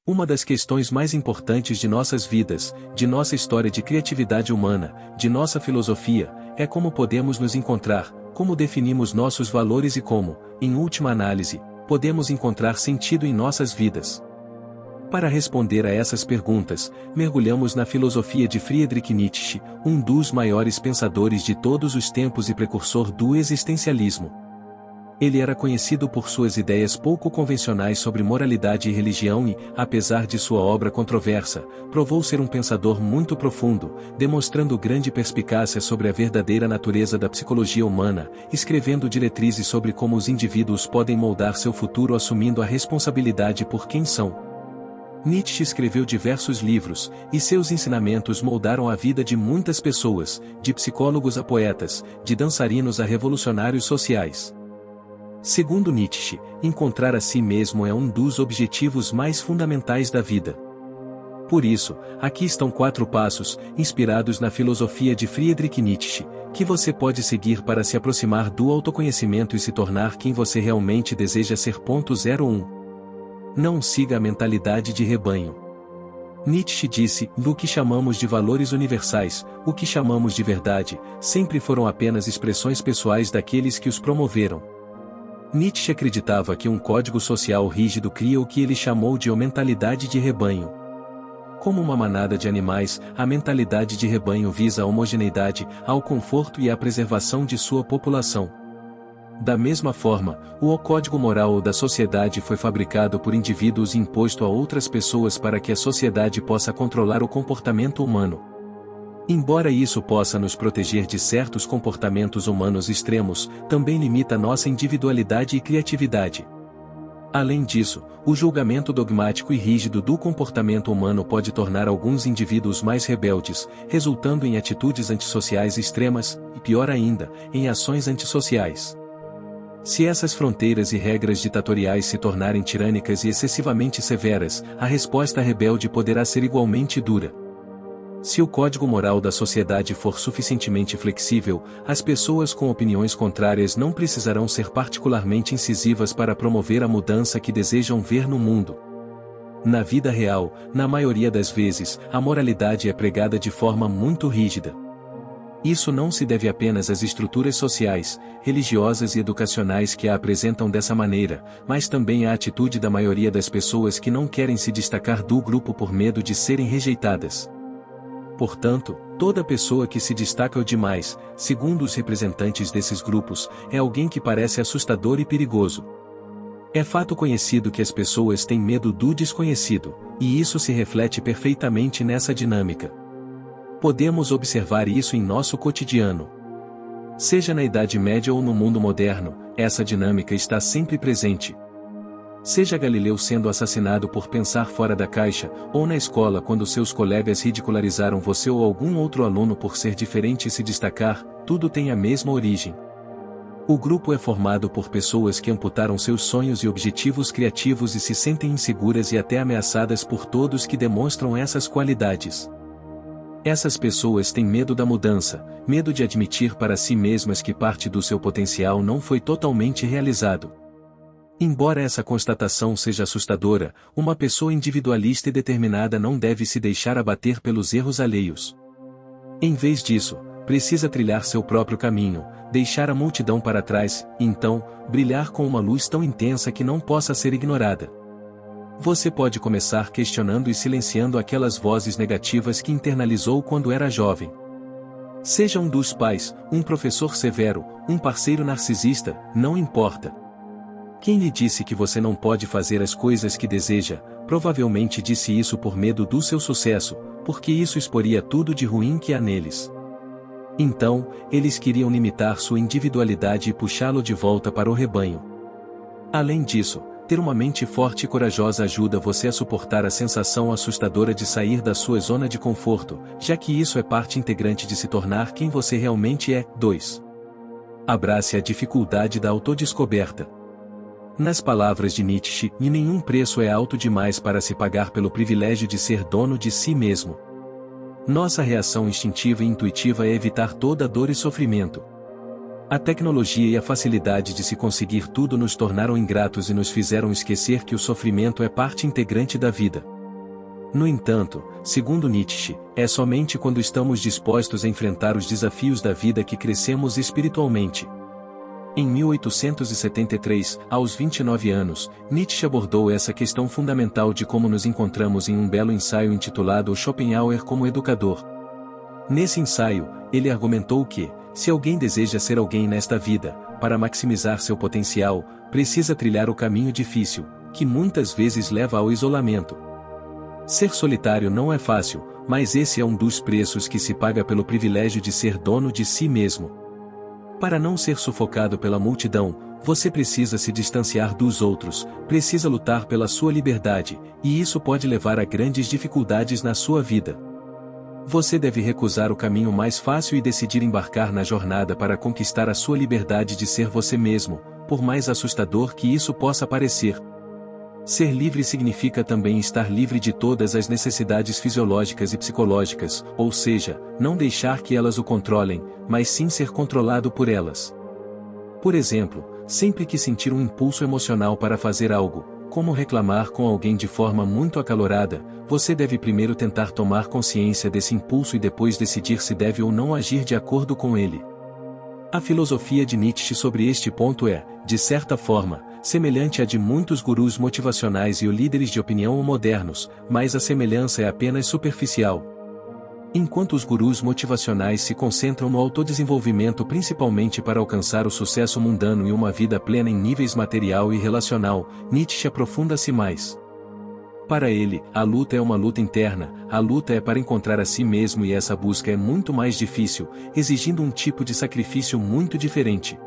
Uma das questões mais importantes de nossas vidas, de nossa história de criatividade humana, de nossa filosofia, é como podemos nos encontrar, como definimos nossos valores e como, em última análise, podemos encontrar sentido em nossas vidas. Para responder a essas perguntas, mergulhamos na filosofia de Friedrich Nietzsche, um dos maiores pensadores de todos os tempos e precursor do existencialismo. Ele era conhecido por suas ideias pouco convencionais sobre moralidade e religião e, apesar de sua obra controversa, provou ser um pensador muito profundo, demonstrando grande perspicácia sobre a verdadeira natureza da psicologia humana, escrevendo diretrizes sobre como os indivíduos podem moldar seu futuro assumindo a responsabilidade por quem são. Nietzsche escreveu diversos livros, e seus ensinamentos moldaram a vida de muitas pessoas, de psicólogos a poetas, de dançarinos a revolucionários sociais. Segundo Nietzsche, encontrar a si mesmo é um dos objetivos mais fundamentais da vida. Por isso, aqui estão 4 passos, inspirados na filosofia de Friedrich Nietzsche, que você pode seguir para se aproximar do autoconhecimento e se tornar quem você realmente deseja ser. 01. Não siga a mentalidade de rebanho. Nietzsche disse: "O que chamamos de valores universais, o que chamamos de verdade, sempre foram apenas expressões pessoais daqueles que os promoveram." Nietzsche acreditava que um código social rígido cria o que ele chamou de mentalidade de rebanho. Como uma manada de animais, a mentalidade de rebanho visa a homogeneidade, ao conforto e à preservação de sua população. Da mesma forma, o código moral da sociedade foi fabricado por indivíduos e imposto a outras pessoas para que a sociedade possa controlar o comportamento humano. Embora isso possa nos proteger de certos comportamentos humanos extremos, também limita nossa individualidade e criatividade. Além disso, o julgamento dogmático e rígido do comportamento humano pode tornar alguns indivíduos mais rebeldes, resultando em atitudes antissociais extremas, e pior ainda, em ações antissociais. Se essas fronteiras e regras ditatoriais se tornarem tirânicas e excessivamente severas, a resposta rebelde poderá ser igualmente dura. Se o código moral da sociedade for suficientemente flexível, as pessoas com opiniões contrárias não precisarão ser particularmente incisivas para promover a mudança que desejam ver no mundo. Na vida real, na maioria das vezes, a moralidade é pregada de forma muito rígida. Isso não se deve apenas às estruturas sociais, religiosas e educacionais que a apresentam dessa maneira, mas também à atitude da maioria das pessoas que não querem se destacar do grupo por medo de serem rejeitadas. Portanto, toda pessoa que se destaca demais, segundo os representantes desses grupos, é alguém que parece assustador e perigoso. É fato conhecido que as pessoas têm medo do desconhecido, e isso se reflete perfeitamente nessa dinâmica. Podemos observar isso em nosso cotidiano. Seja na Idade Média ou no mundo moderno, essa dinâmica está sempre presente. Seja Galileu sendo assassinado por pensar fora da caixa, ou na escola quando seus colegas ridicularizaram você ou algum outro aluno por ser diferente e se destacar, tudo tem a mesma origem. O grupo é formado por pessoas que amputaram seus sonhos e objetivos criativos e se sentem inseguras e até ameaçadas por todos que demonstram essas qualidades. Essas pessoas têm medo da mudança, medo de admitir para si mesmas que parte do seu potencial não foi totalmente realizado. Embora essa constatação seja assustadora, uma pessoa individualista e determinada não deve se deixar abater pelos erros alheios. Em vez disso, precisa trilhar seu próprio caminho, deixar a multidão para trás, e então, brilhar com uma luz tão intensa que não possa ser ignorada. Você pode começar questionando e silenciando aquelas vozes negativas que internalizou quando era jovem. Seja um dos pais, um professor severo, um parceiro narcisista, não importa. Quem lhe disse que você não pode fazer as coisas que deseja, provavelmente disse isso por medo do seu sucesso, porque isso exporia tudo de ruim que há neles. Então, eles queriam limitar sua individualidade e puxá-lo de volta para o rebanho. Além disso, ter uma mente forte e corajosa ajuda você a suportar a sensação assustadora de sair da sua zona de conforto, já que isso é parte integrante de se tornar quem você realmente é. 2. Abrace a dificuldade da autodescoberta. Nas palavras de Nietzsche, nenhum preço é alto demais para se pagar pelo privilégio de ser dono de si mesmo. Nossa reação instintiva e intuitiva é evitar toda dor e sofrimento. A tecnologia e a facilidade de se conseguir tudo nos tornaram ingratos e nos fizeram esquecer que o sofrimento é parte integrante da vida. No entanto, segundo Nietzsche, é somente quando estamos dispostos a enfrentar os desafios da vida que crescemos espiritualmente. Em 1873, aos 29 anos, Nietzsche abordou essa questão fundamental de como nos encontramos em um belo ensaio intitulado Schopenhauer como Educador. Nesse ensaio, ele argumentou que, se alguém deseja ser alguém nesta vida, para maximizar seu potencial, precisa trilhar o caminho difícil, que muitas vezes leva ao isolamento. Ser solitário não é fácil, mas esse é um dos preços que se paga pelo privilégio de ser dono de si mesmo. Para não ser sufocado pela multidão, você precisa se distanciar dos outros, precisa lutar pela sua liberdade, e isso pode levar a grandes dificuldades na sua vida. Você deve recusar o caminho mais fácil e decidir embarcar na jornada para conquistar a sua liberdade de ser você mesmo, por mais assustador que isso possa parecer. Ser livre significa também estar livre de todas as necessidades fisiológicas e psicológicas, ou seja, não deixar que elas o controlem, mas sim ser controlado por elas. Por exemplo, sempre que sentir um impulso emocional para fazer algo, como reclamar com alguém de forma muito acalorada, você deve primeiro tentar tomar consciência desse impulso e depois decidir se deve ou não agir de acordo com ele. A filosofia de Nietzsche sobre este ponto é, de certa forma, semelhante à de muitos gurus motivacionais e ou líderes de opinião modernos, mas a semelhança é apenas superficial. Enquanto os gurus motivacionais se concentram no autodesenvolvimento principalmente para alcançar o sucesso mundano e uma vida plena em níveis material e relacional, Nietzsche aprofunda-se mais. Para ele, a luta é uma luta interna, a luta é para encontrar a si mesmo e essa busca é muito mais difícil, exigindo um tipo de sacrifício muito diferente.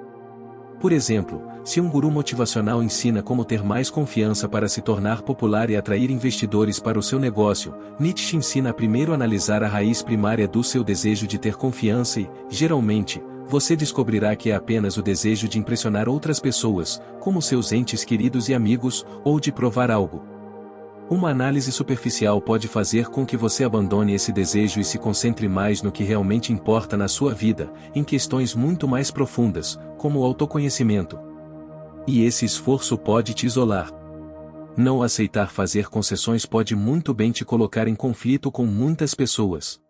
Por exemplo, se um guru motivacional ensina como ter mais confiança para se tornar popular e atrair investidores para o seu negócio, Nietzsche ensina a primeiro analisar a raiz primária do seu desejo de ter confiança e, geralmente, você descobrirá que é apenas o desejo de impressionar outras pessoas, como seus entes queridos e amigos, ou de provar algo. Uma análise superficial pode fazer com que você abandone esse desejo e se concentre mais no que realmente importa na sua vida, em questões muito mais profundas, como o autoconhecimento. E esse esforço pode te isolar. Não aceitar fazer concessões pode muito bem te colocar em conflito com muitas pessoas.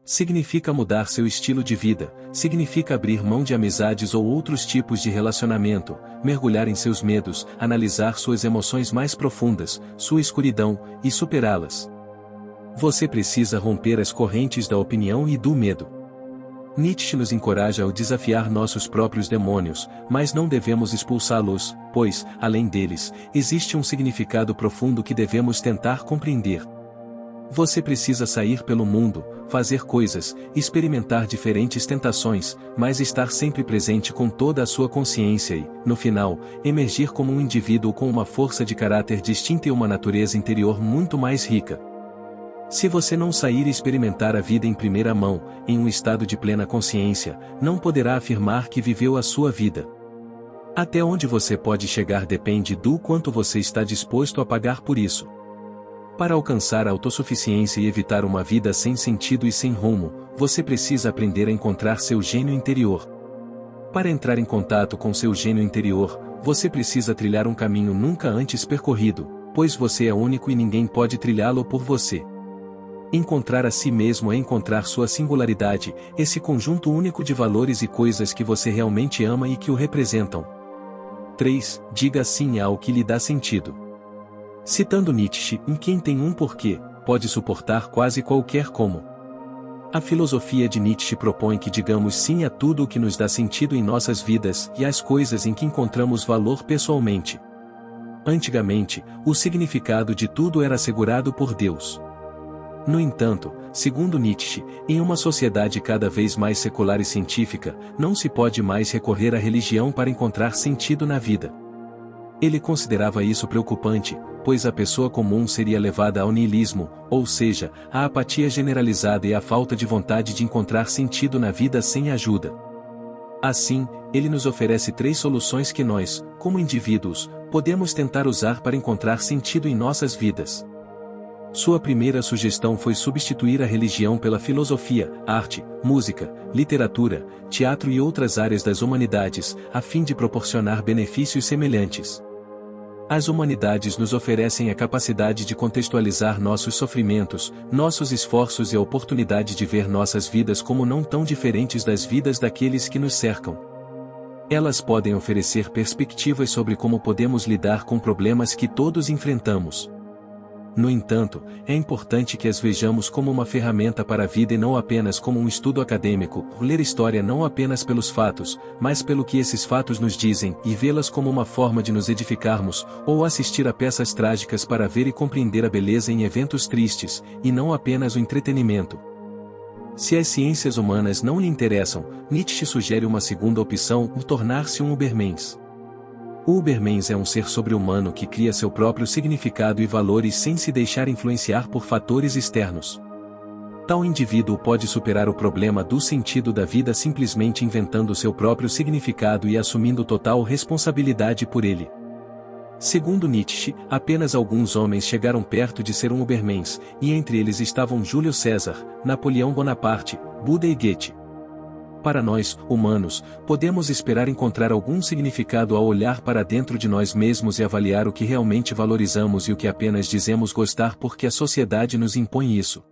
Significa mudar seu estilo de vida, significa abrir mão de amizades ou outros tipos de relacionamento, mergulhar em seus medos, analisar suas emoções mais profundas, sua escuridão, e superá-las. Você precisa romper as correntes da opinião e do medo. Nietzsche nos encoraja a desafiar nossos próprios demônios, mas não devemos expulsá-los, pois, além deles, existe um significado profundo que devemos tentar compreender. Você precisa sair pelo mundo, fazer coisas, experimentar diferentes tentações, mas estar sempre presente com toda a sua consciência e, no final, emergir como um indivíduo com uma força de caráter distinta e uma natureza interior muito mais rica. Se você não sair e experimentar a vida em primeira mão, em um estado de plena consciência, não poderá afirmar que viveu a sua vida. Até onde você pode chegar depende do quanto você está disposto a pagar por isso. Para alcançar a autossuficiência e evitar uma vida sem sentido e sem rumo, você precisa aprender a encontrar seu gênio interior. Para entrar em contato com seu gênio interior, você precisa trilhar um caminho nunca antes percorrido, pois você é único e ninguém pode trilhá-lo por você. Encontrar a si mesmo é encontrar sua singularidade, esse conjunto único de valores e coisas que você realmente ama e que o representam. 3. Diga sim ao que lhe dá sentido. Citando Nietzsche, em quem tem um porquê, pode suportar quase qualquer como. A filosofia de Nietzsche propõe que digamos sim a tudo o que nos dá sentido em nossas vidas e às coisas em que encontramos valor pessoalmente. Antigamente, o significado de tudo era assegurado por Deus. No entanto, segundo Nietzsche, em uma sociedade cada vez mais secular e científica, não se pode mais recorrer à religião para encontrar sentido na vida. Ele considerava isso preocupante, pois a pessoa comum seria levada ao niilismo, ou seja, à apatia generalizada e à falta de vontade de encontrar sentido na vida sem ajuda. Assim, ele nos oferece 3 soluções que nós, como indivíduos, podemos tentar usar para encontrar sentido em nossas vidas. Sua primeira sugestão foi substituir a religião pela filosofia, arte, música, literatura, teatro e outras áreas das humanidades, a fim de proporcionar benefícios semelhantes. As humanidades nos oferecem a capacidade de contextualizar nossos sofrimentos, nossos esforços e a oportunidade de ver nossas vidas como não tão diferentes das vidas daqueles que nos cercam. Elas podem oferecer perspectivas sobre como podemos lidar com problemas que todos enfrentamos. No entanto, é importante que as vejamos como uma ferramenta para a vida e não apenas como um estudo acadêmico, ler história não apenas pelos fatos, mas pelo que esses fatos nos dizem, e vê-las como uma forma de nos edificarmos, ou assistir a peças trágicas para ver e compreender a beleza em eventos tristes, e não apenas o entretenimento. Se as ciências humanas não lhe interessam, Nietzsche sugere uma segunda opção: tornar-se um Ubermensch. O Ubermensch é um ser sobre-humano que cria seu próprio significado e valores sem se deixar influenciar por fatores externos. Tal indivíduo pode superar o problema do sentido da vida simplesmente inventando seu próprio significado e assumindo total responsabilidade por ele. Segundo Nietzsche, apenas alguns homens chegaram perto de ser um Ubermensch, e entre eles estavam Júlio César, Napoleão Bonaparte, Buda e Goethe. Para nós, humanos, podemos esperar encontrar algum significado ao olhar para dentro de nós mesmos e avaliar o que realmente valorizamos e o que apenas dizemos gostar porque a sociedade nos impõe isso.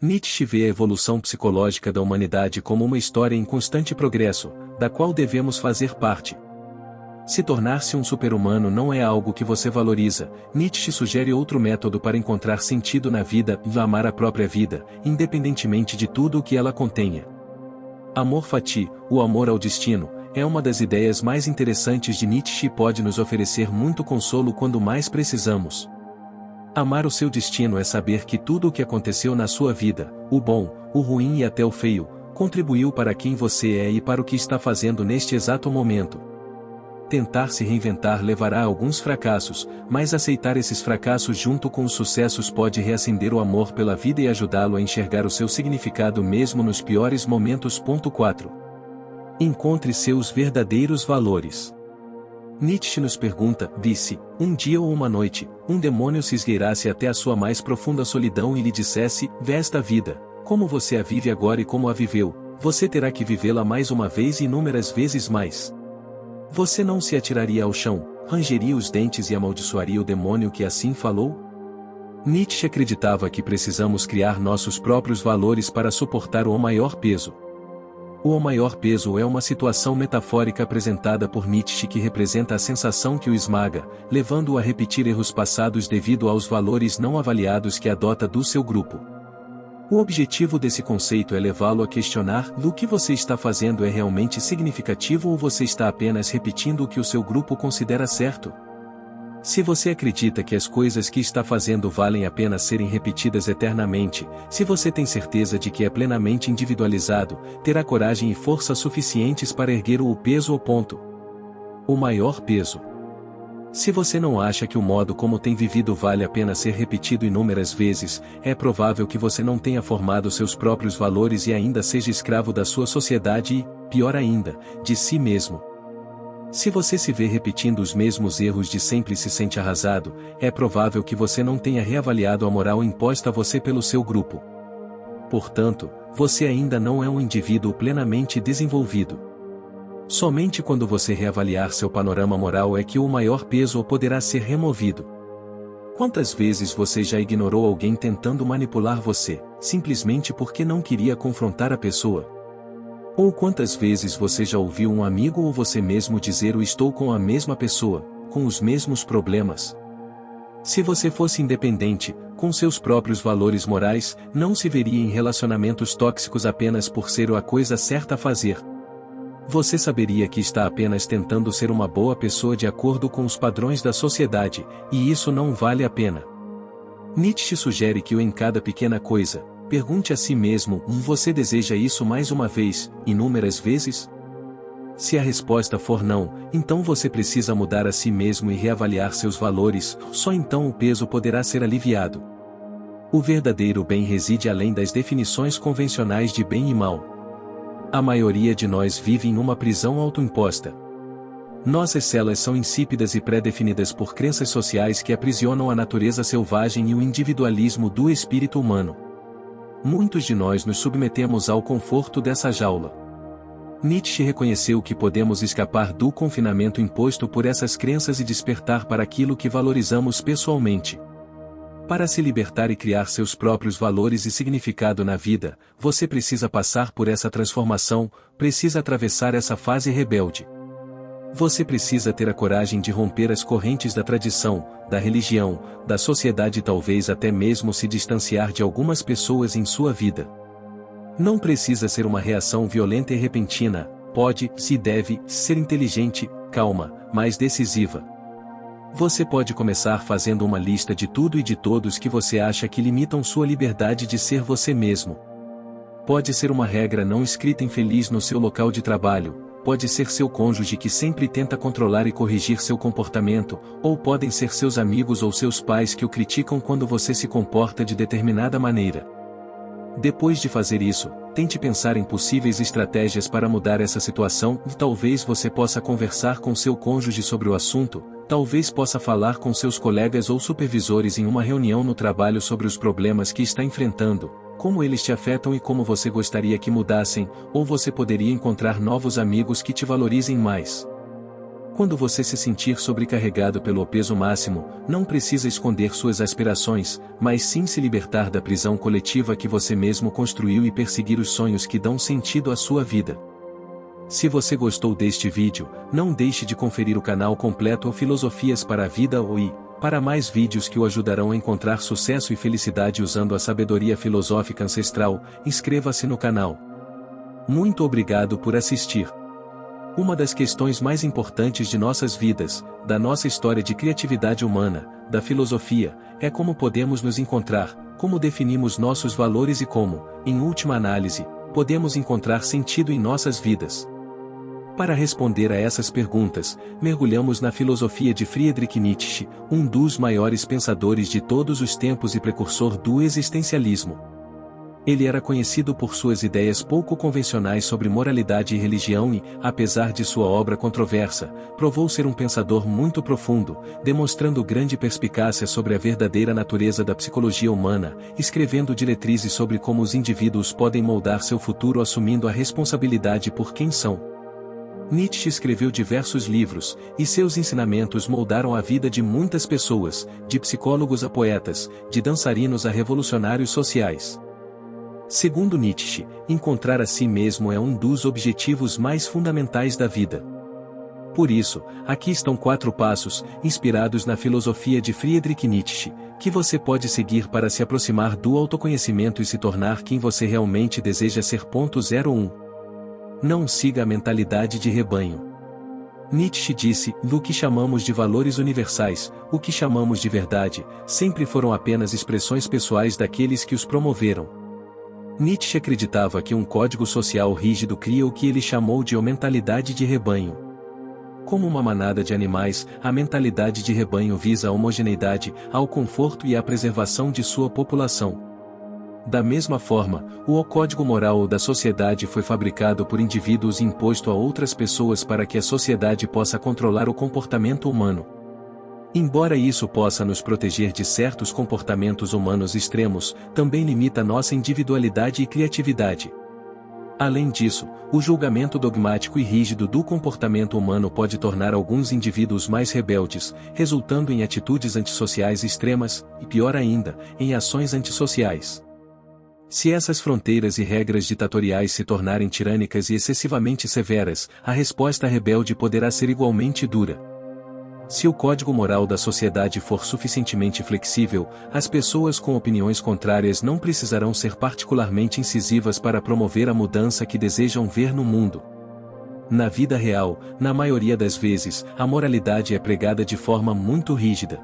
Nietzsche vê a evolução psicológica da humanidade como uma história em constante progresso, da qual devemos fazer parte. Se tornar-se um super-humano não é algo que você valoriza, Nietzsche sugere outro método para encontrar sentido na vida e amar a própria vida, independentemente de tudo o que ela contenha. Amor fati, o amor ao destino, é uma das ideias mais interessantes de Nietzsche e pode nos oferecer muito consolo quando mais precisamos. Amar o seu destino é saber que tudo o que aconteceu na sua vida, o bom, o ruim e até o feio, contribuiu para quem você é e para o que está fazendo neste exato momento. Tentar se reinventar levará a alguns fracassos, mas aceitar esses fracassos junto com os sucessos pode reacender o amor pela vida e ajudá-lo a enxergar o seu significado mesmo nos piores momentos. 4. Encontre seus verdadeiros valores. Nietzsche nos pergunta, se, um dia ou uma noite, um demônio se esgueirasse até a sua mais profunda solidão e lhe dissesse, vê esta vida, como você a vive agora e como a viveu, você terá que vivê-la mais uma vez e inúmeras vezes mais. Você não se atiraria ao chão, rangeria os dentes e amaldiçoaria o demônio que assim falou? Nietzsche acreditava que precisamos criar nossos próprios valores para suportar o maior peso. O maior peso é uma situação metafórica apresentada por Nietzsche que representa a sensação que o esmaga, levando-o a repetir erros passados devido aos valores não avaliados que adota do seu grupo. O objetivo desse conceito é levá-lo a questionar: o que você está fazendo é realmente significativo ou você está apenas repetindo o que o seu grupo considera certo? Se você acredita que as coisas que está fazendo valem a pena serem repetidas eternamente, se você tem certeza de que é plenamente individualizado, terá coragem e força suficientes para erguer o peso ao ponto. O maior peso. Se você não acha que o modo como tem vivido vale a pena ser repetido inúmeras vezes, é provável que você não tenha formado seus próprios valores e ainda seja escravo da sua sociedade e, pior ainda, de si mesmo. Se você se vê repetindo os mesmos erros de sempre e se sente arrasado, é provável que você não tenha reavaliado a moral imposta a você pelo seu grupo. Portanto, você ainda não é um indivíduo plenamente desenvolvido. Somente quando você reavaliar seu panorama moral é que o maior peso poderá ser removido. Quantas vezes você já ignorou alguém tentando manipular você, simplesmente porque não queria confrontar a pessoa? Ou quantas vezes você já ouviu um amigo ou você mesmo dizer: eu estou com a mesma pessoa, com os mesmos problemas? Se você fosse independente, com seus próprios valores morais, não se veria em relacionamentos tóxicos apenas por ser a coisa certa a fazer. Você saberia que está apenas tentando ser uma boa pessoa de acordo com os padrões da sociedade, e isso não vale a pena. Nietzsche sugere que em cada pequena coisa, pergunte a si mesmo: você deseja isso mais uma vez, inúmeras vezes? Se a resposta for não, então você precisa mudar a si mesmo e reavaliar seus valores, só então o peso poderá ser aliviado. O verdadeiro bem reside além das definições convencionais de bem e mal. A maioria de nós vive em uma prisão autoimposta. Nossas celas são insípidas e pré-definidas por crenças sociais que aprisionam a natureza selvagem e o individualismo do espírito humano. Muitos de nós nos submetemos ao conforto dessa jaula. Nietzsche reconheceu que podemos escapar do confinamento imposto por essas crenças e despertar para aquilo que valorizamos pessoalmente. Para se libertar e criar seus próprios valores e significado na vida, você precisa passar por essa transformação, precisa atravessar essa fase rebelde. Você precisa ter a coragem de romper as correntes da tradição, da religião, da sociedade e talvez até mesmo se distanciar de algumas pessoas em sua vida. Não precisa ser uma reação violenta e repentina, pode, se deve, ser inteligente, calma, mas decisiva. Você pode começar fazendo uma lista de tudo e de todos que você acha que limitam sua liberdade de ser você mesmo. Pode ser uma regra não escrita infeliz no seu local de trabalho, pode ser seu cônjuge que sempre tenta controlar e corrigir seu comportamento, ou podem ser seus amigos ou seus pais que o criticam quando você se comporta de determinada maneira. Depois de fazer isso, tente pensar em possíveis estratégias para mudar essa situação e talvez você possa conversar com seu cônjuge sobre o assunto, talvez possa falar com seus colegas ou supervisores em uma reunião no trabalho sobre os problemas que está enfrentando, como eles te afetam e como você gostaria que mudassem, ou você poderia encontrar novos amigos que te valorizem mais. Quando você se sentir sobrecarregado pelo peso máximo, não precisa esconder suas aspirações, mas sim se libertar da prisão coletiva que você mesmo construiu e perseguir os sonhos que dão sentido à sua vida. Se você gostou deste vídeo, não deixe de conferir o canal completo ou Filosofias para a Vida para mais vídeos que o ajudarão a encontrar sucesso e felicidade usando a sabedoria filosófica ancestral, inscreva-se no canal. Muito obrigado por assistir. Uma das questões mais importantes de nossas vidas, da nossa história de criatividade humana, da filosofia, é como podemos nos encontrar, como definimos nossos valores e como, em última análise, podemos encontrar sentido em nossas vidas. Para responder a essas perguntas, mergulhamos na filosofia de Friedrich Nietzsche, um dos maiores pensadores de todos os tempos e precursor do existencialismo. Ele era conhecido por suas ideias pouco convencionais sobre moralidade e religião e, apesar de sua obra controversa, provou ser um pensador muito profundo, demonstrando grande perspicácia sobre a verdadeira natureza da psicologia humana, escrevendo diretrizes sobre como os indivíduos podem moldar seu futuro assumindo a responsabilidade por quem são. Nietzsche escreveu diversos livros, e seus ensinamentos moldaram a vida de muitas pessoas, de psicólogos a poetas, de dançarinos a revolucionários sociais. Segundo Nietzsche, encontrar a si mesmo é um dos objetivos mais fundamentais da vida. Por isso, aqui estão 4 passos, inspirados na filosofia de Friedrich Nietzsche, que você pode seguir para se aproximar do autoconhecimento e se tornar quem você realmente deseja ser. 01. Não siga a mentalidade de rebanho. Nietzsche disse: "Do que chamamos de valores universais, o que chamamos de verdade, sempre foram apenas expressões pessoais daqueles que os promoveram." Nietzsche acreditava que um código social rígido cria o que ele chamou de mentalidade de rebanho. Como uma manada de animais, a mentalidade de rebanho visa a homogeneidade, ao conforto e à preservação de sua população. Da mesma forma, o código moral da sociedade foi fabricado por indivíduos e imposto a outras pessoas para que a sociedade possa controlar o comportamento humano. Embora isso possa nos proteger de certos comportamentos humanos extremos, também limita nossa individualidade e criatividade. Além disso, o julgamento dogmático e rígido do comportamento humano pode tornar alguns indivíduos mais rebeldes, resultando em atitudes antissociais extremas, e pior ainda, em ações antissociais. Se essas fronteiras e regras ditatoriais se tornarem tirânicas e excessivamente severas, a resposta rebelde poderá ser igualmente dura. Se o código moral da sociedade for suficientemente flexível, as pessoas com opiniões contrárias não precisarão ser particularmente incisivas para promover a mudança que desejam ver no mundo. Na vida real, na maioria das vezes, a moralidade é pregada de forma muito rígida.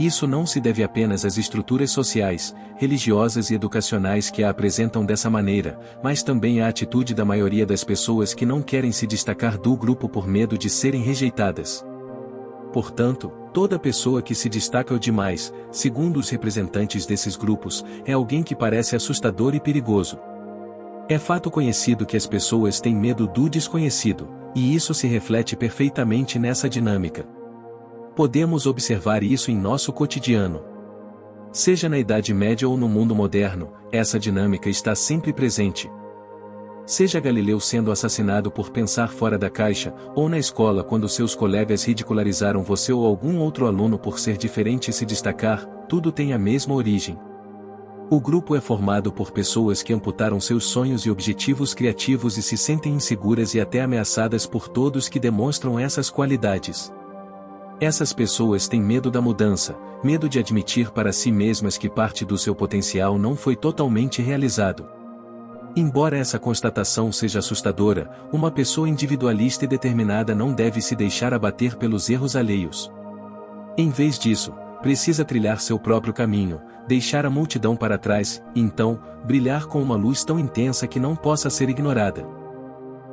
Isso não se deve apenas às estruturas sociais, religiosas e educacionais que a apresentam dessa maneira, mas também à atitude da maioria das pessoas que não querem se destacar do grupo por medo de serem rejeitadas. Portanto, toda pessoa que se destaca demais, segundo os representantes desses grupos, é alguém que parece assustador e perigoso. É fato conhecido que as pessoas têm medo do desconhecido, e isso se reflete perfeitamente nessa dinâmica. Podemos observar isso em nosso cotidiano. Seja na Idade Média ou no mundo moderno, essa dinâmica está sempre presente. Seja Galileu sendo assassinado por pensar fora da caixa, ou na escola quando seus colegas ridicularizaram você ou algum outro aluno por ser diferente e se destacar, tudo tem a mesma origem. O grupo é formado por pessoas que amputaram seus sonhos e objetivos criativos e se sentem inseguras e até ameaçadas por todos que demonstram essas qualidades. Essas pessoas têm medo da mudança, medo de admitir para si mesmas que parte do seu potencial não foi totalmente realizado. Embora essa constatação seja assustadora, uma pessoa individualista e determinada não deve se deixar abater pelos erros alheios. Em vez disso, precisa trilhar seu próprio caminho, deixar a multidão para trás, e então, brilhar com uma luz tão intensa que não possa ser ignorada.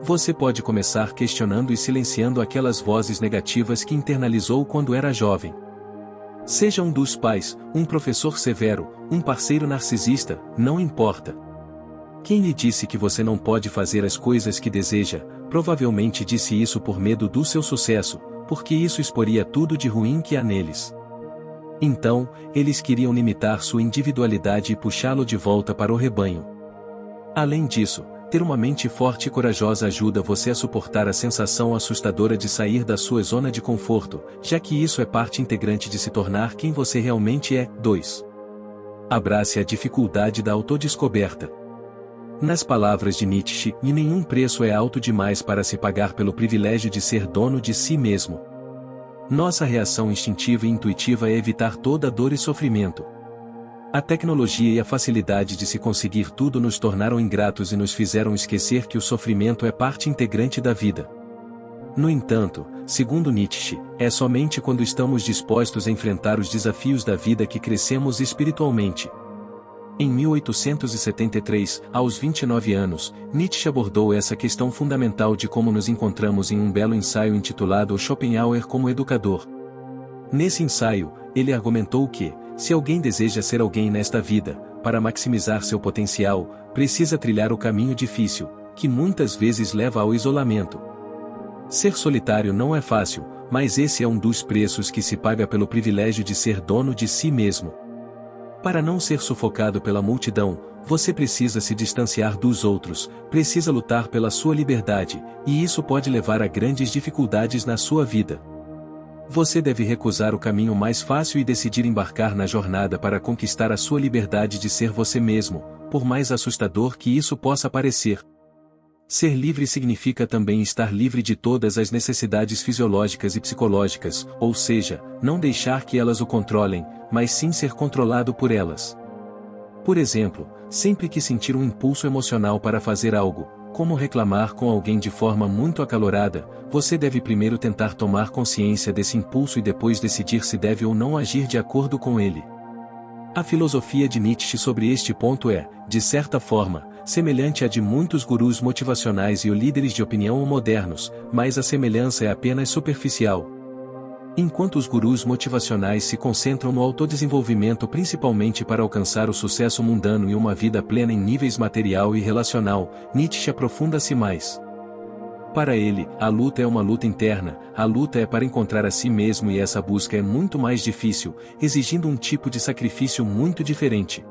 Você pode começar questionando e silenciando aquelas vozes negativas que internalizou quando era jovem. Seja um dos pais, um professor severo, um parceiro narcisista, não importa. Quem lhe disse que você não pode fazer as coisas que deseja, provavelmente disse isso por medo do seu sucesso, porque isso exporia tudo de ruim que há neles. Então, eles queriam limitar sua individualidade e puxá-lo de volta para o rebanho. Além disso, ter uma mente forte e corajosa ajuda você a suportar a sensação assustadora de sair da sua zona de conforto, já que isso é parte integrante de se tornar quem você realmente é. 2. Abrace a dificuldade da autodescoberta. Nas palavras de Nietzsche, nenhum preço é alto demais para se pagar pelo privilégio de ser dono de si mesmo. Nossa reação instintiva e intuitiva é evitar toda dor e sofrimento. A tecnologia e a facilidade de se conseguir tudo nos tornaram ingratos e nos fizeram esquecer que o sofrimento é parte integrante da vida. No entanto, segundo Nietzsche, é somente quando estamos dispostos a enfrentar os desafios da vida que crescemos espiritualmente. Em 1873, aos 29 anos, Nietzsche abordou essa questão fundamental de como nos encontramos em um belo ensaio intitulado Schopenhauer como Educador. Nesse ensaio, ele argumentou que, se alguém deseja ser alguém nesta vida, para maximizar seu potencial, precisa trilhar o caminho difícil, que muitas vezes leva ao isolamento. Ser solitário não é fácil, mas esse é um dos preços que se paga pelo privilégio de ser dono de si mesmo. Para não ser sufocado pela multidão, você precisa se distanciar dos outros, precisa lutar pela sua liberdade, e isso pode levar a grandes dificuldades na sua vida. Você deve recusar o caminho mais fácil e decidir embarcar na jornada para conquistar a sua liberdade de ser você mesmo, por mais assustador que isso possa parecer. Ser livre significa também estar livre de todas as necessidades fisiológicas e psicológicas, ou seja, não deixar que elas o controlem, mas sim ser controlado por elas. Por exemplo, sempre que sentir um impulso emocional para fazer algo, como reclamar com alguém de forma muito acalorada, você deve primeiro tentar tomar consciência desse impulso e depois decidir se deve ou não agir de acordo com ele. A filosofia de Nietzsche sobre este ponto é, de certa forma, semelhante à de muitos gurus motivacionais e líderes de opinião modernos, mas a semelhança é apenas superficial. Enquanto os gurus motivacionais se concentram no autodesenvolvimento principalmente para alcançar o sucesso mundano e uma vida plena em níveis material e relacional, Nietzsche aprofunda-se mais. Para ele, a luta é uma luta interna, a luta é para encontrar a si mesmo e essa busca é muito mais difícil, exigindo um tipo de sacrifício muito diferente.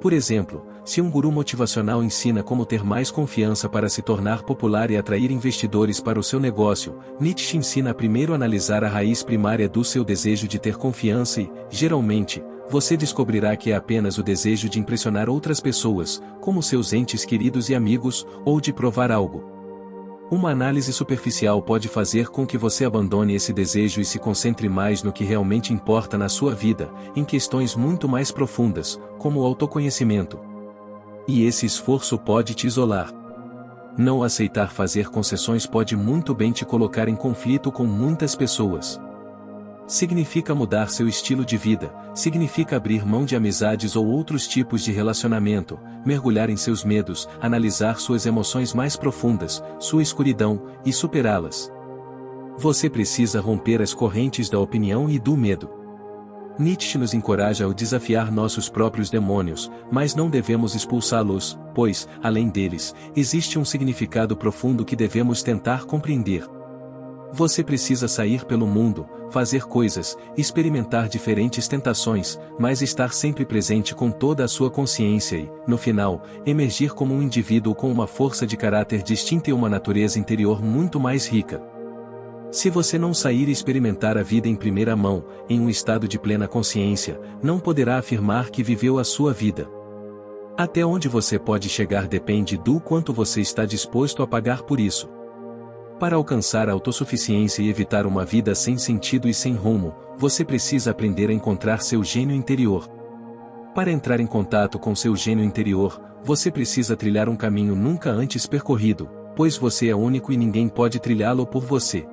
Por exemplo, se um guru motivacional ensina como ter mais confiança para se tornar popular e atrair investidores para o seu negócio, Nietzsche ensina a primeiro analisar a raiz primária do seu desejo de ter confiança e, geralmente, você descobrirá que é apenas o desejo de impressionar outras pessoas, como seus entes queridos e amigos, ou de provar algo. Uma análise superficial pode fazer com que você abandone esse desejo e se concentre mais no que realmente importa na sua vida, em questões muito mais profundas, como o autoconhecimento. E esse esforço pode te isolar. Não aceitar fazer concessões pode muito bem te colocar em conflito com muitas pessoas. Significa mudar seu estilo de vida, significa abrir mão de amizades ou outros tipos de relacionamento, mergulhar em seus medos, analisar suas emoções mais profundas, sua escuridão, e superá-las. Você precisa romper as correntes da opinião e do medo. Nietzsche nos encoraja a desafiar nossos próprios demônios, mas não devemos expulsá-los, pois, além deles, existe um significado profundo que devemos tentar compreender. Você precisa sair pelo mundo, fazer coisas, experimentar diferentes tentações, mas estar sempre presente com toda a sua consciência e, no final, emergir como um indivíduo com uma força de caráter distinta e uma natureza interior muito mais rica. Se você não sair e experimentar a vida em primeira mão, em um estado de plena consciência, não poderá afirmar que viveu a sua vida. Até onde você pode chegar depende do quanto você está disposto a pagar por isso. Para alcançar a autossuficiência e evitar uma vida sem sentido e sem rumo, você precisa aprender a encontrar seu gênio interior. Para entrar em contato com seu gênio interior, você precisa trilhar um caminho nunca antes percorrido, pois você é único e ninguém pode trilhá-lo por você.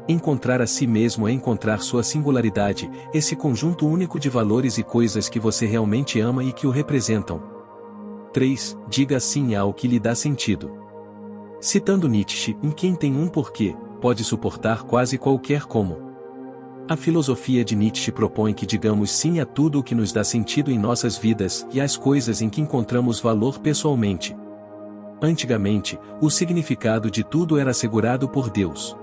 Encontrar a si mesmo é encontrar sua singularidade, esse conjunto único de valores e coisas que você realmente ama e que o representam. 3. Diga sim ao que lhe dá sentido. Citando Nietzsche, em quem tem um porquê, pode suportar quase qualquer como. A filosofia de Nietzsche propõe que digamos sim a tudo o que nos dá sentido em nossas vidas e às coisas em que encontramos valor pessoalmente. Antigamente, o significado de tudo era assegurado por Deus.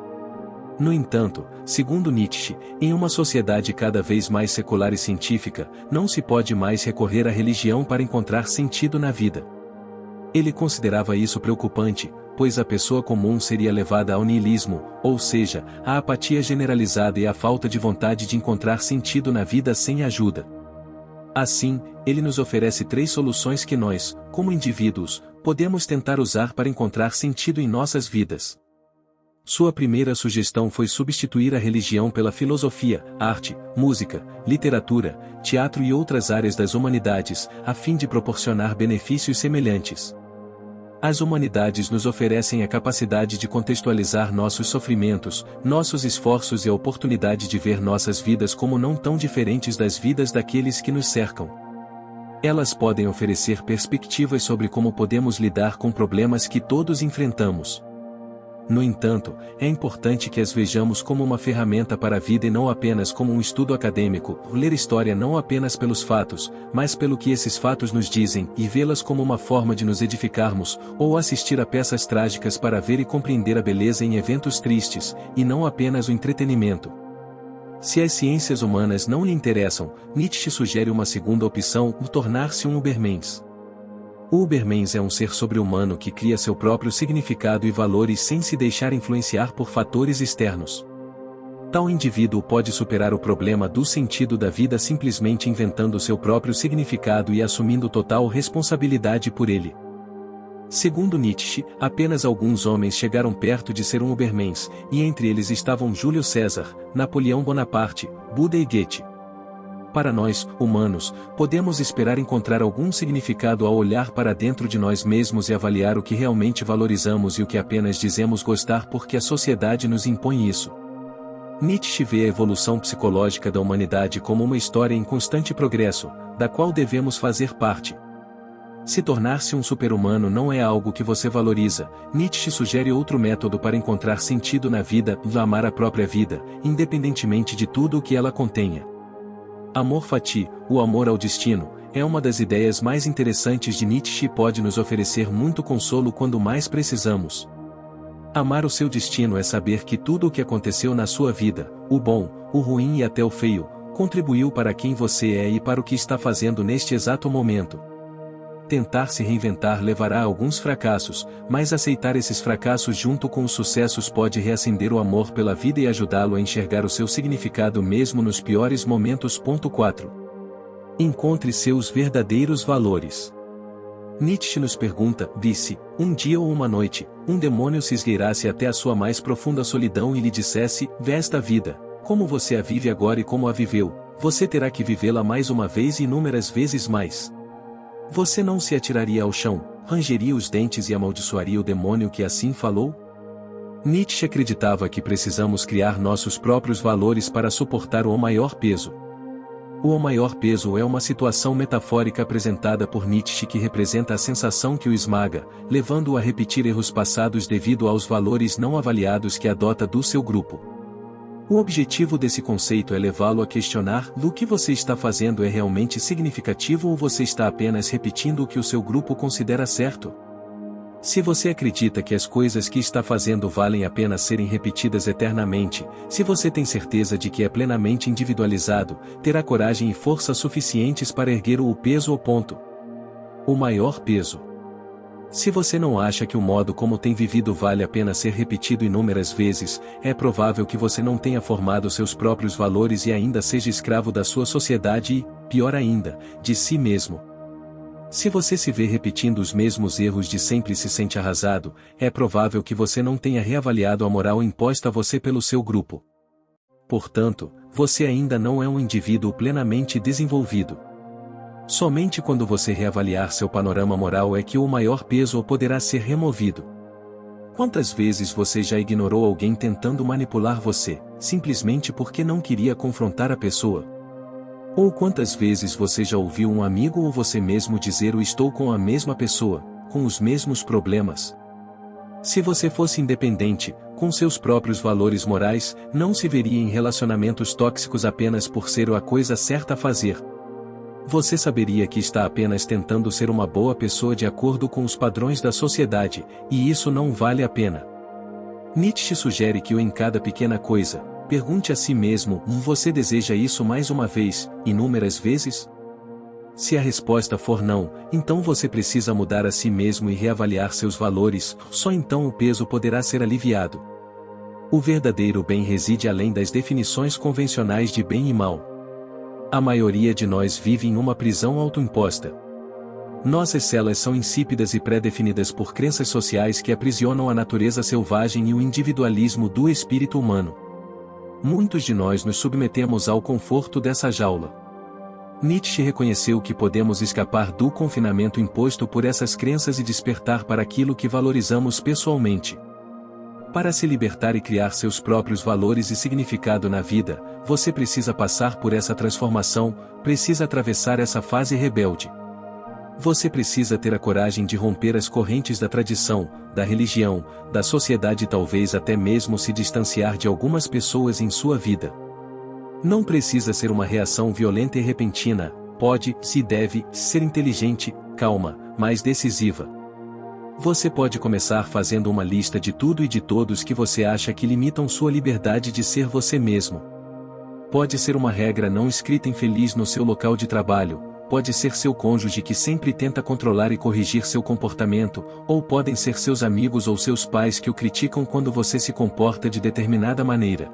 No entanto, segundo Nietzsche, em uma sociedade cada vez mais secular e científica, não se pode mais recorrer à religião para encontrar sentido na vida. Ele considerava isso preocupante, pois a pessoa comum seria levada ao niilismo, ou seja, à apatia generalizada e à falta de vontade de encontrar sentido na vida sem ajuda. Assim, ele nos oferece 3 soluções que nós, como indivíduos, podemos tentar usar para encontrar sentido em nossas vidas. Sua primeira sugestão foi substituir a religião pela filosofia, arte, música, literatura, teatro e outras áreas das humanidades, a fim de proporcionar benefícios semelhantes. As humanidades nos oferecem a capacidade de contextualizar nossos sofrimentos, nossos esforços e a oportunidade de ver nossas vidas como não tão diferentes das vidas daqueles que nos cercam. Elas podem oferecer perspectivas sobre como podemos lidar com problemas que todos enfrentamos. No entanto, é importante que as vejamos como uma ferramenta para a vida e não apenas como um estudo acadêmico, ler história não apenas pelos fatos, mas pelo que esses fatos nos dizem, e vê-las como uma forma de nos edificarmos, ou assistir a peças trágicas para ver e compreender a beleza em eventos tristes, e não apenas o entretenimento. Se as ciências humanas não lhe interessam, Nietzsche sugere uma segunda opção, o tornar-se um Ubermensch. O Ubermensch é um ser sobre-humano que cria seu próprio significado e valores sem se deixar influenciar por fatores externos. Tal indivíduo pode superar o problema do sentido da vida simplesmente inventando seu próprio significado e assumindo total responsabilidade por ele. Segundo Nietzsche, apenas alguns homens chegaram perto de ser um Ubermensch, e entre eles estavam Júlio César, Napoleão Bonaparte, Buda e Goethe. Para nós, humanos, podemos esperar encontrar algum significado ao olhar para dentro de nós mesmos e avaliar o que realmente valorizamos e o que apenas dizemos gostar porque a sociedade nos impõe isso. Nietzsche vê a evolução psicológica da humanidade como uma história em constante progresso, da qual devemos fazer parte. Se tornar-se um super-humano não é algo que você valoriza, Nietzsche sugere outro método para encontrar sentido na vida, amar a própria vida, independentemente de tudo o que ela contenha. Amor fati, o amor ao destino, é uma das ideias mais interessantes de Nietzsche e pode nos oferecer muito consolo quando mais precisamos. Amar o seu destino é saber que tudo o que aconteceu na sua vida, o bom, o ruim e até o feio, contribuiu para quem você é e para o que está fazendo neste exato momento. Tentar se reinventar levará a alguns fracassos, mas aceitar esses fracassos junto com os sucessos pode reacender o amor pela vida e ajudá-lo a enxergar o seu significado mesmo nos piores momentos. 4. Encontre seus verdadeiros valores. Nietzsche nos pergunta, disse, um dia ou uma noite, um demônio se esgueirasse até a sua mais profunda solidão e lhe dissesse, vesta a vida, como você a vive agora e como a viveu, você terá que vivê-la mais uma vez e inúmeras vezes mais. Você não se atiraria ao chão, rangeria os dentes e amaldiçoaria o demônio que assim falou? Nietzsche acreditava que precisamos criar nossos próprios valores para suportar o maior peso. O maior peso é uma situação metafórica apresentada por Nietzsche que representa a sensação que o esmaga, levando-o a repetir erros passados devido aos valores não avaliados que adota do seu grupo. O objetivo desse conceito é levá-lo a questionar: o que você está fazendo é realmente significativo ou você está apenas repetindo o que o seu grupo considera certo? Se você acredita que as coisas que está fazendo valem a pena serem repetidas eternamente, se você tem certeza de que é plenamente individualizado, terá coragem e força suficientes para erguer o peso ou ponto. O maior peso. Se você não acha que o modo como tem vivido vale a pena ser repetido inúmeras vezes, é provável que você não tenha formado seus próprios valores e ainda seja escravo da sua sociedade e, pior ainda, de si mesmo. Se você se vê repetindo os mesmos erros de sempre e se sente arrasado, é provável que você não tenha reavaliado a moral imposta a você pelo seu grupo. Portanto, você ainda não é um indivíduo plenamente desenvolvido. Somente quando você reavaliar seu panorama moral é que o maior peso poderá ser removido. Quantas vezes você já ignorou alguém tentando manipular você, simplesmente porque não queria confrontar a pessoa? Ou quantas vezes você já ouviu um amigo ou você mesmo dizer "eu estou com a mesma pessoa, com os mesmos problemas"? Se você fosse independente, com seus próprios valores morais, não se veria em relacionamentos tóxicos apenas por ser a coisa certa a fazer. Você saberia que está apenas tentando ser uma boa pessoa de acordo com os padrões da sociedade, e isso não vale a pena. Nietzsche sugere que em cada pequena coisa, pergunte a si mesmo: você deseja isso mais uma vez, inúmeras vezes? Se a resposta for não, então você precisa mudar a si mesmo e reavaliar seus valores, só então o peso poderá ser aliviado. O verdadeiro bem reside além das definições convencionais de bem e mal. A maioria de nós vive em uma prisão autoimposta. Nossas celas são insípidas e pré-definidas por crenças sociais que aprisionam a natureza selvagem e o individualismo do espírito humano. Muitos de nós nos submetemos ao conforto dessa jaula. Nietzsche reconheceu que podemos escapar do confinamento imposto por essas crenças e despertar para aquilo que valorizamos pessoalmente. Para se libertar e criar seus próprios valores e significado na vida, você precisa passar por essa transformação, precisa atravessar essa fase rebelde. Você precisa ter a coragem de romper as correntes da tradição, da religião, da sociedade e talvez até mesmo se distanciar de algumas pessoas em sua vida. Não precisa ser uma reação violenta e repentina, pode, se deve, ser inteligente, calma, mas decisiva. Você pode começar fazendo uma lista de tudo e de todos que você acha que limitam sua liberdade de ser você mesmo. Pode ser uma regra não escrita infeliz no seu local de trabalho, pode ser seu cônjuge que sempre tenta controlar e corrigir seu comportamento, ou podem ser seus amigos ou seus pais que o criticam quando você se comporta de determinada maneira.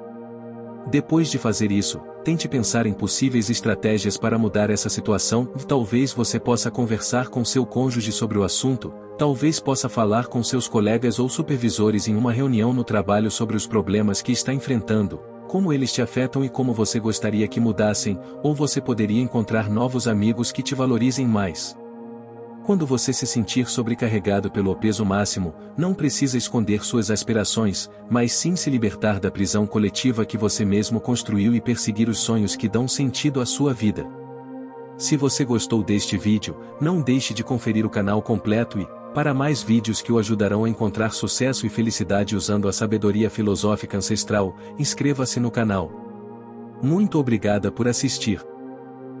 Depois de fazer isso, tente pensar em possíveis estratégias para mudar essa situação. Talvez você possa conversar com seu cônjuge sobre o assunto, talvez possa falar com seus colegas ou supervisores em uma reunião no trabalho sobre os problemas que está enfrentando, como eles te afetam e como você gostaria que mudassem, ou você poderia encontrar novos amigos que te valorizem mais. Quando você se sentir sobrecarregado pelo peso máximo, não precisa esconder suas aspirações, mas sim se libertar da prisão coletiva que você mesmo construiu e perseguir os sonhos que dão sentido à sua vida. Se você gostou deste vídeo, não deixe de conferir o canal completo e, para mais vídeos que o ajudarão a encontrar sucesso e felicidade usando a sabedoria filosófica ancestral, inscreva-se no canal. Muito obrigada por assistir.